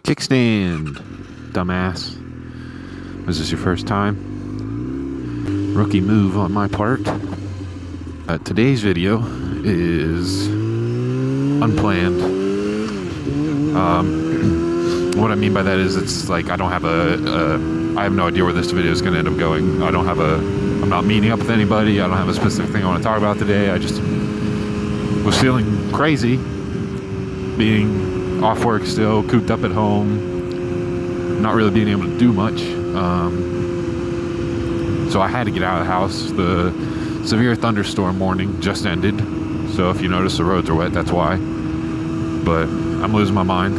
Kickstand, dumbass. Was this your first time? Rookie move on my part. Today's video is unplanned. What I mean by that is it's like I don't have I have no idea where this video is going to end up going. I'm not meeting up with anybody. I don't have a specific thing I want to talk about today. I just was feeling crazy being off work still, cooped up at home, not really being able to do much. So I had to get out of the house. The severe thunderstorm warning just ended, so if you notice the roads are wet, that's why. But I'm losing my mind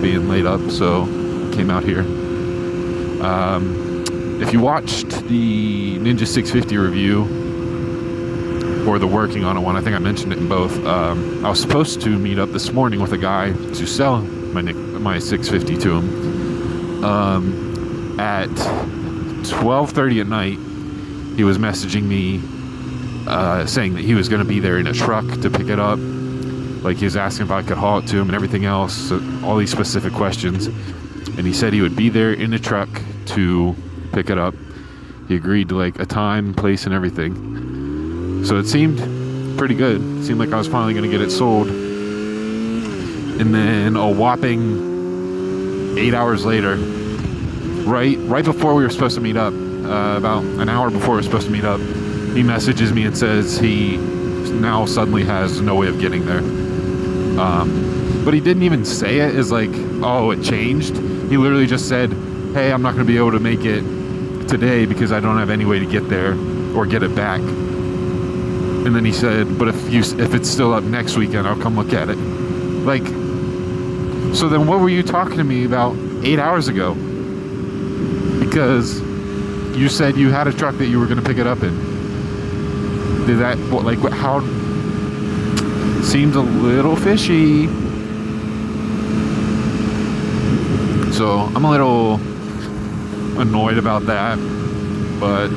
being laid up, so came out here. If you watched the Ninja 650 review or the working on it one, I think I mentioned it in both. I was supposed to meet up this morning with a guy to sell my 650 to him. At 12:30 at night, he was messaging me saying that he was going to be there in a truck to pick it up. Like, he was asking if I could haul it to him and everything else, so all these specific questions. And he said he would be there in a truck to pick it up. He agreed to like a time, place, and everything. So it seemed pretty good. It seemed like I was finally going to get it sold. And then a whopping 8 hours later, right before we were supposed to meet up, about an hour before we were supposed to meet up, he messages me and says he now suddenly has no way of getting there. But he didn't even say it as like, oh, it changed. He literally just said, hey, I'm not going to be able to make it today because I don't have any way to get there or get it back. And then he said, but if it's still up next weekend, I'll come look at it. Like, so then what were you talking to me about 8 hours ago? Because you said you had a truck that you were going to pick it up in. Did that, like, how? Seems a little fishy. So I'm a little annoyed about that, but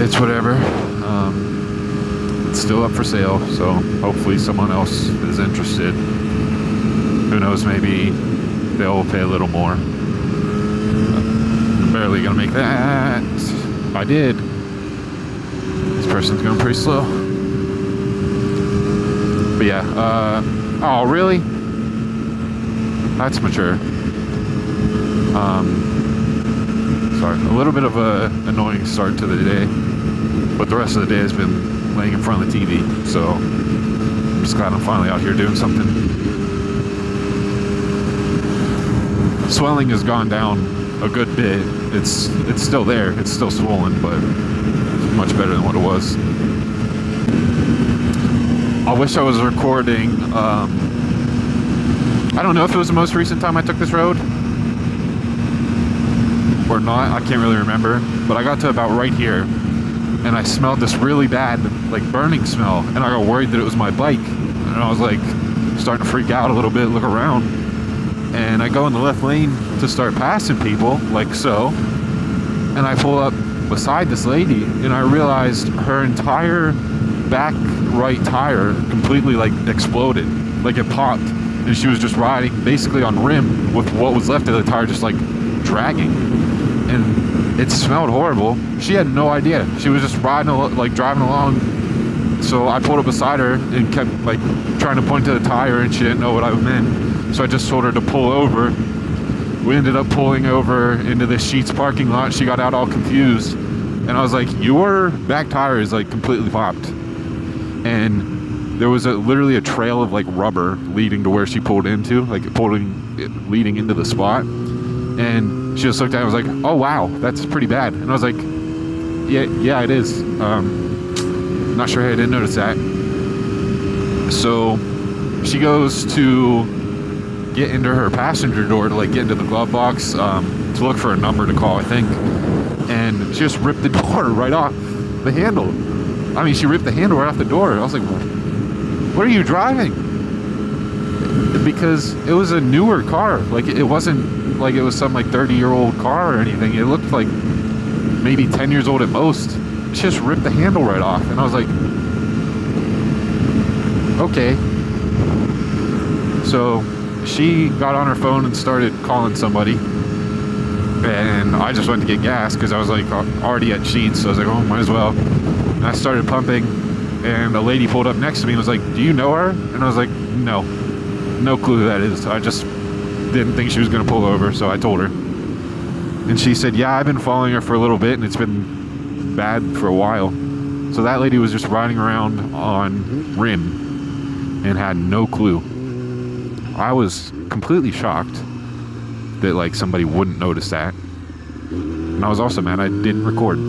it's whatever. It's still up for sale, so hopefully someone else is interested. Who knows, maybe they'll pay a little more. I'm barely gonna make that. I did. This person's going pretty slow. But yeah, oh really? That's mature. Sorry, a little bit of a annoying start to the day, but the rest of the day has been laying in front of the TV, so I'm just glad I'm finally out here doing something. Swelling has gone down a good bit. It's still there. It's still swollen, but it's much better than what it was. I wish I was recording. I don't know if it was the most recent time I took this road or not. I can't really remember, but I got to about right here and I smelled this really bad, like, burning smell, and I got worried that it was my bike, and I was like starting to freak out a little bit, look around, and I go in the left lane to start passing people, like so, and I pull up beside this lady and I realized her entire back right tire completely, like, exploded, like it popped, and she was just riding basically on rim with what was left of the tire just like dragging, and it smelled horrible. She had no idea. She was just riding, like, driving along. So I pulled up beside her and kept, like, trying to point to the tire, and she didn't know what I meant, so I just told her to pull over. We ended up pulling over into the Sheetz parking lot. She got out all confused, and I was like, your back tire is, like, completely popped. And there was literally a trail of, like, rubber leading to where she pulled into, like, leading into the spot. And she just looked at it and was like, oh wow, that's pretty bad. And I was like, yeah, it is. Not sure how I didn't notice that. So she goes to get into her passenger door to, like, get into the glove box to look for a number to call, I think. And she just ripped the door right off the handle. I mean, she ripped the handle right off the door. I was like, what are you driving? Because it was a newer car. Like, it wasn't like it was some, like, 30-year-old car or anything. It looked like maybe 10 years old at most. She just ripped the handle right off. And I was like, okay. So she got on her phone and started calling somebody, and I just went to get gas because I was like already at Sheetz, so I was like, oh, might as well. And I started pumping, and a lady pulled up next to me and was like, do you know her? And I was like, no clue who that is. I just didn't think she was going to pull over, so I told her. And she said, yeah, I've been following her for a little bit, and it's been bad for a while. So that lady was just riding around on Rim and had no clue. I was completely shocked that like somebody wouldn't notice that. And I was also mad I didn't record.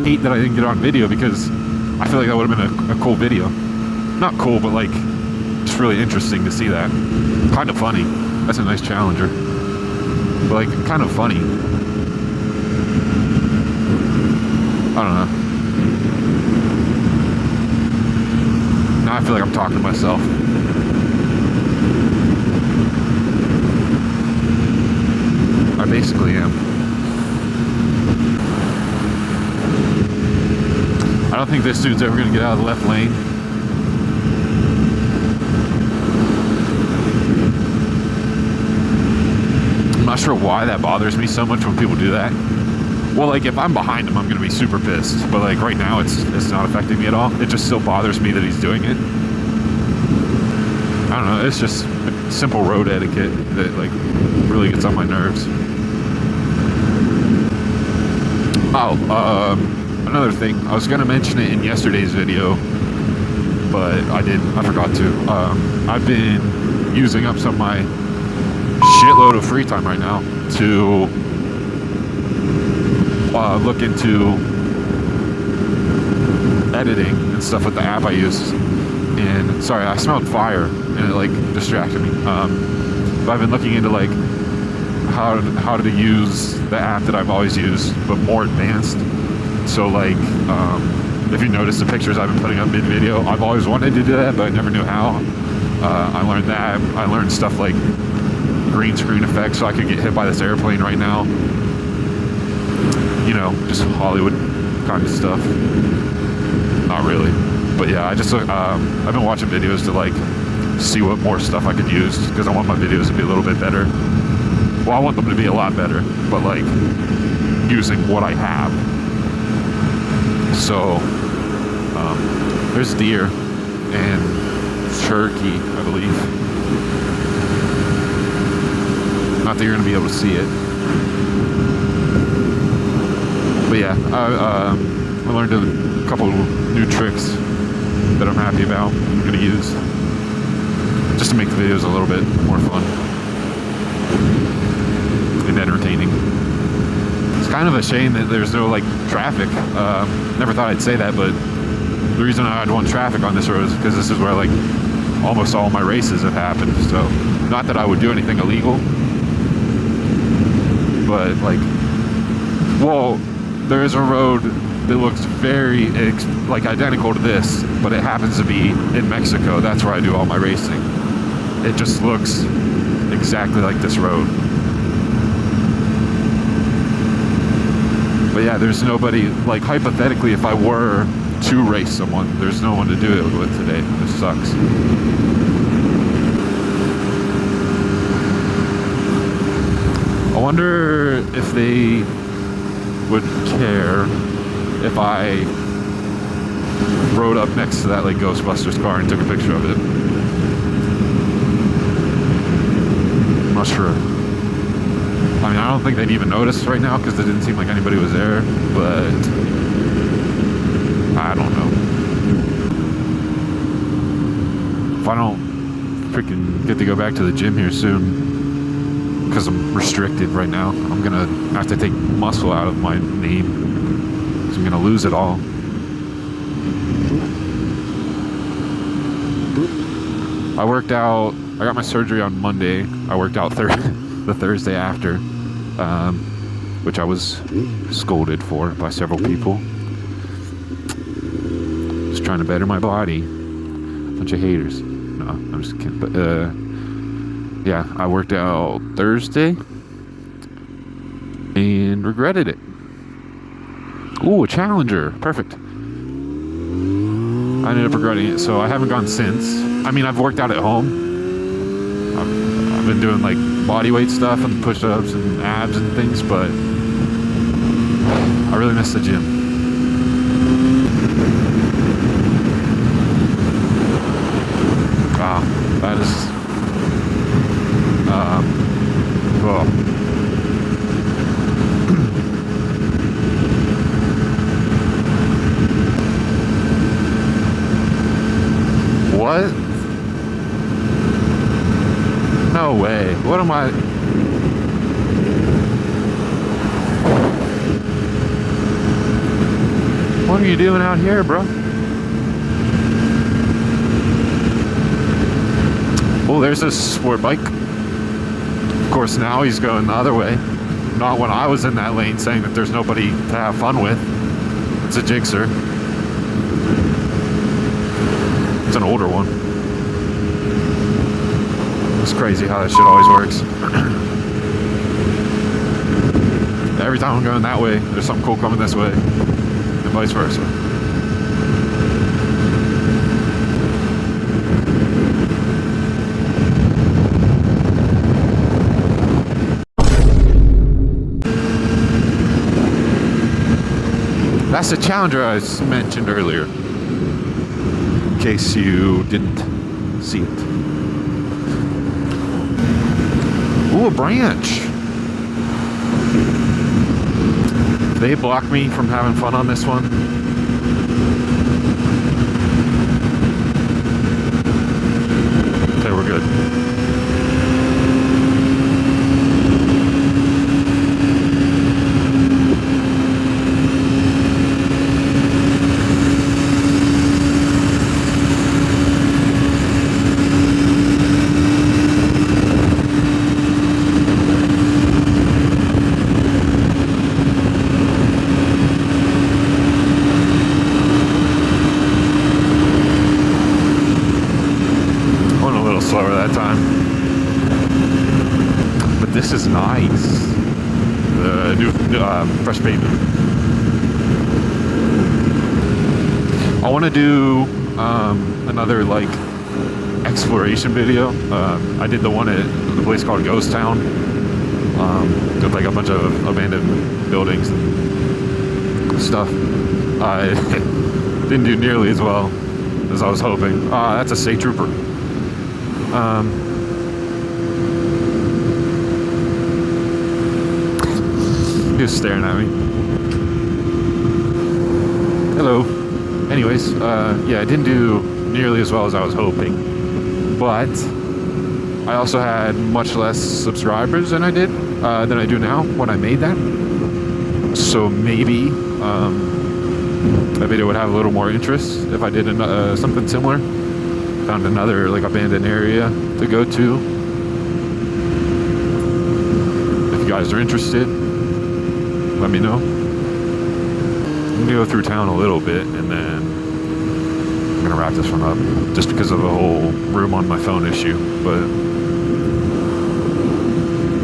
Hate that I didn't get it on video, because I feel like that would have been a cool video. Not cool, but like just really interesting to see that. Kind of funny. That's a nice Challenger. But like kind of funny. I don't know. Now I feel like I'm talking to myself. I basically am. I don't think this dude's ever going to get out of the left lane. I'm not sure why that bothers me so much when people do that. Well, like if I'm behind him, I'm going to be super pissed. But like right now, it's not affecting me at all. It just still bothers me that he's doing it. I don't know. It's just simple road etiquette that like really gets on my nerves. Oh, another thing. I was going to mention it in yesterday's video, but I forgot to. I've been using up some of my shitload of free time right now to look into editing and stuff with the app I use. And sorry, I smelled fire and it like distracted me. But I've been looking into like how to use the app that I've always used, but more advanced. So like, if you notice the pictures I've been putting up mid-video, I've always wanted to do that, but I never knew how. I learned that. I learned stuff like green screen effects, so I could get hit by this airplane right now. You know, just Hollywood kind of stuff. Not really, but yeah, I just I've been watching videos to like see what more stuff I could use, because I want my videos to be a little bit better. Well, I want them to be a lot better, but like using what I have. So there's deer and turkey, I believe. Not that you're gonna be able to see it, but yeah, I learned a couple new tricks that I'm happy about. I'm gonna use just to make the videos a little bit more fun and entertaining. It's kind of a shame that there's no like traffic. Never thought I'd say that, but the reason I'd want traffic on this road is because this is where like almost all my races have happened. So not that I would do anything illegal, but like, well, there is a road that looks very like identical to this, but it happens to be in Mexico. That's where I do all my racing. It just looks exactly like this road. But yeah, there's nobody, like hypothetically, if I were to race someone, there's no one to do it with today. This sucks. I wonder if they would care if I rode up next to that like Ghostbusters car and took a picture of it. I'm not sure. I mean, I don't think they'd even notice right now because it didn't seem like anybody was there, but I don't know. If I don't freaking get to go back to the gym here soon, because I'm restricted right now, I'm gonna have to take muscle out of my name, so I'm gonna lose it all. I worked out, I got my surgery on Monday. I worked out the Thursday after, which I was scolded for by several people. Just trying to better my body. Bunch of haters. No, I'm just kidding. But yeah, I worked out Thursday and regretted it. Ooh, a Challenger. Perfect. I ended up regretting it, so I haven't gone since. I mean, I've worked out at home, been doing like body weight stuff and push-ups and abs and things, but I really miss the gym. Wow, that is well. What? No way. What am I? What are you doing out here, bro? Oh, there's this sport bike. Of course, now he's going the other way. Not when I was in that lane saying that there's nobody to have fun with. It's a Gixxer. It's an older one. It's crazy how that shit always works. Every time I'm going that way, there's something cool coming this way, and vice versa. That's the Challenger I mentioned earlier, in case you didn't see it. Ooh, a branch. They blocked me from having fun on this one. Okay, we're good. Slower that time, but this is nice. The new fresh pavement. I want to do another like exploration video. I did the one at the place called Ghost Town, with like a bunch of abandoned buildings and stuff. I didn't do nearly as well as I was hoping. That's a state trooper. He was staring at me. Hello. Anyways, yeah, I didn't do nearly as well as I was hoping, but I also had much less subscribers than I do now when I made that. So maybe that video would have a little more interest if I did something similar. Found another like abandoned area to go to. If you guys are interested, let me know. I'm gonna go through town a little bit and then I'm gonna wrap this one up just because of the whole room on my phone issue, but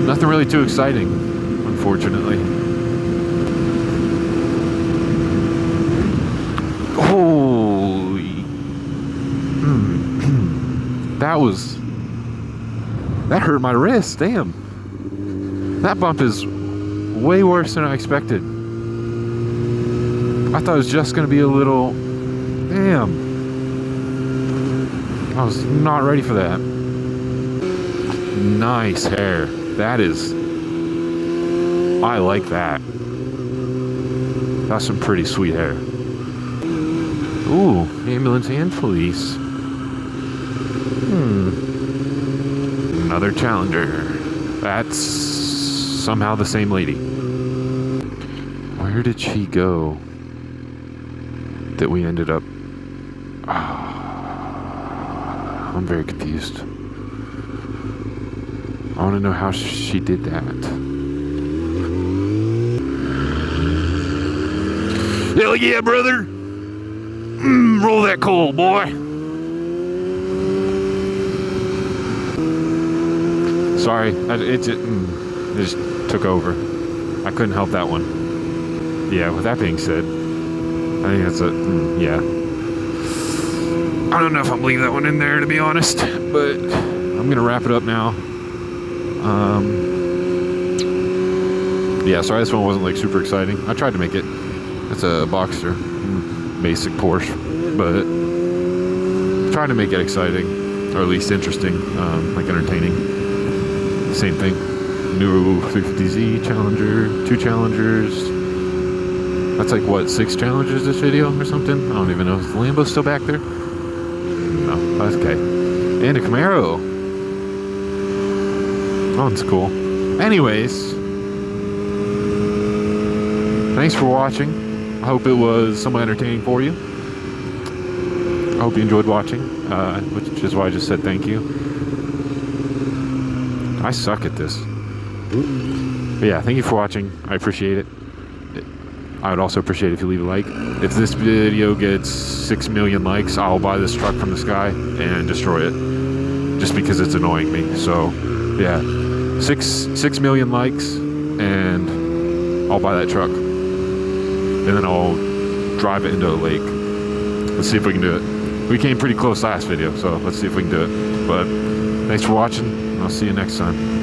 nothing really too exciting, unfortunately. That hurt my wrist, damn. That bump is way worse than I expected. I thought it was just gonna be a little, damn. I was not ready for that. Nice hair. That is, I like that. That's some pretty sweet hair. Ooh, ambulance and police. Another Challenger. That's somehow the same lady. Where did she go that we ended up? I'm very confused. I want to know how she did that. Hell yeah, brother! Roll that coal, boy! Sorry, it just took over. I couldn't help that one. Yeah, with that being said, I think that's yeah. I don't know if I'll leave that one in there, to be honest, but I'm gonna wrap it up now. Yeah, sorry this one wasn't like super exciting. I tried to make it. It's a Boxster, basic Porsche, but trying to make it exciting, or at least interesting, like entertaining. Same thing. New 350Z Challenger, 2 Challengers. That's like what, 6 Challengers this video or something? I don't even know. Is the Lambo still back there? No, that's okay. And a Camaro. That one's cool. Anyways, thanks for watching. I hope it was somewhat entertaining for you. I hope you enjoyed watching, which is why I just said thank you. I suck at this. But yeah, thank you for watching. I appreciate it. I would also appreciate it if you leave a like. If this video gets 6 million likes, I'll buy this truck from this guy and destroy it. Just because it's annoying me. So, yeah. 6 million likes and I'll buy that truck. And then I'll drive it into a lake. Let's see if we can do it. We came pretty close last video, so let's see if we can do it. But thanks for watching, and I'll see you next time.